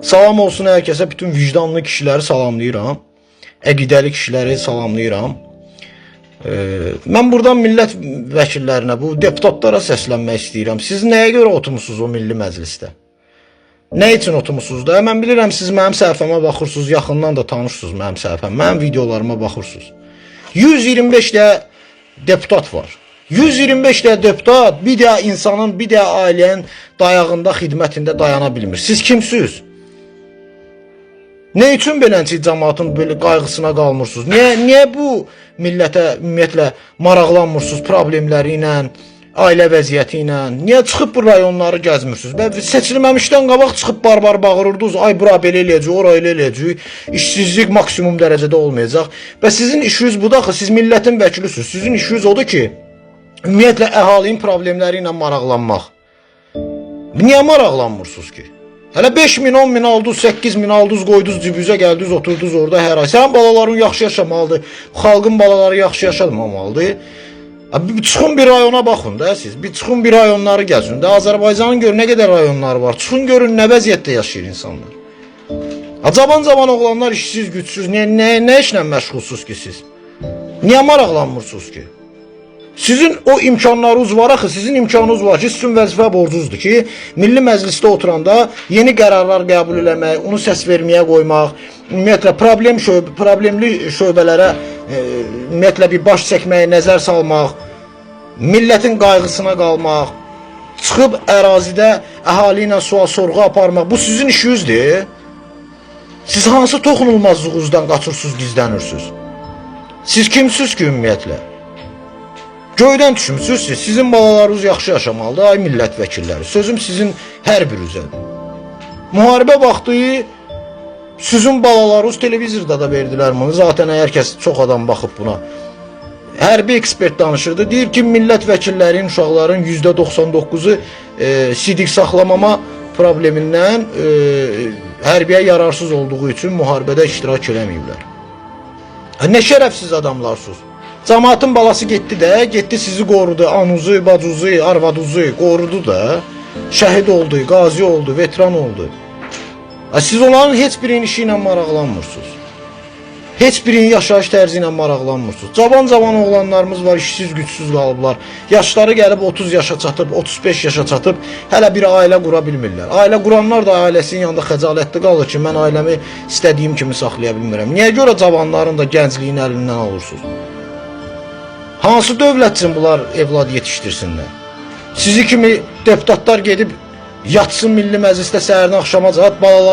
Salam olsun hər kəsə, bütün vicdanlı kişiləri salamlayıram. Əqidəli kişiləri salamlayıram. Mən buradan millət vəkillərinə, bu deputatlara səslənmək istəyirəm. Siz nəyə görə oturmusunuz o Milli Məclisdə? Nə üçün oturmusunuz da? Mən bilirəm, siz mənim səhifəmə baxırsınız, yaxından da tanışsınız mənim səhifəm, mənim videolarıma baxırsınız. 125 də deputat var. 125 də deputat bir də insanın, bir də ailənin dayağında, xidmətində dayana bilmir. Siz kimsiniz? Nə üçün beləncə cəmaatın belə qayğısına qalmırsınız? Niyə bu millətə ümumiyyətlə maraqlanmırsınız problemləri ilə, ailə vəziyyəti ilə? Niyə çıxıb bu rayonları gəzmirsiniz? Seçilməmişdən qabaq çıxıb barbar bağırırdınız. Ay bura belə eləyəcək, ora elə eləyəcək. İşsizlik maksimum dərəcədə olmayacaq. Və sizin işiniz budur axı, siz millətin vəkilisiniz. Sizin işiniz odur ki, ümumiyyətlə əhalinin problemləri ilə maraqlanmaq. Niyə maraqlanmırsınız ki? Hələ 5 min, 10 min aldınız, 8 min aldınız, qoydunuz cibinizə, gəldiniz, oturdunuz orada hər ay. Sənin balaların yaxşı yaşamalıdır, xalqın balaları yaxşı yaşamamalıdır. Çıxın bir rayona baxın da siz, bir çıxın bir rayonları gəzin də. Azərbaycanın gör nə qədər rayonları var, çıxın görün nə vəziyyətdə yaşayır insanlar. Cavan oğlanlar işsiz, gücsüz, nə işlə məşğulsuz ki siz? Niyə maraqlanmırsınız ki? Sizin o imkanlarınız var axı, sizin imkanınız var ki, sizin vəzifə borcunuzdur ki, Milli Məclisdə oturanda yeni qərarlar qəbul eləmək, onu səs verməyə qoymaq, ümumiyyətlə problemli şöbələrə ümumiyyətlə bir baş çəkməyə, nəzər salmaq, millətin qayğısına qalmaq, çıxıb ərazidə əhali ilə sual-sorğu aparmaq, bu sizin işinizdir. Siz hansı toxunulmazlığınızdan qaçırsınız, gizlənirsiniz? Siz kimsiniz ki ümumiyyətlə? Göydən düşmüsünüz siz, sizin balalarınız yaxşı yaşamalıdır, ay millət vəkilləri. Sözüm sizin hər birinizədir. Müharibə vaxtı sizin balalarınız televizorda da verdilər bunu. Zaten hər kəs, çox adam baxıb buna. Hərbi ekspert danışırdı. Deyir ki, millət vəkillərinin, uşaqların %99'u sidik saxlamama problemindən hərbiyə yararsız olduğu üçün müharibədə iştirak eləməyiblər. Nə şərəfsiz adamlarsınız. Cəmaatın balası getdi də, getdi sizi qorudu, anuzu, bacuzu, arvaduzu qorudu da, şəhid oldu, qazi oldu, veteran oldu. Siz onların heç birinin işi ilə maraqlanmırsınız. Heç birinin yaşayış tərzi ilə maraqlanmırsınız. Cavan oğlanlarımız var, işsiz, gücsüz qalıblar. Yaşları gəlib 30 yaşa çatıb, 35 yaşa çatıb, hələ bir ailə qura bilmirlər. Ailə quranlar da ailəsinin yanında xəcalətli qalır ki, mən ailəmi istədiyim kimi saxlaya bilmirəm. Niyə görə cavanların da gəncliyin əlindən alırsınız? Hansı dövlət üçün bunlar evlad yetişdirsinlər? Sizi kimi deputatlar gedib yatsın Milli Məclisdə səhərdən axşamacan, balaları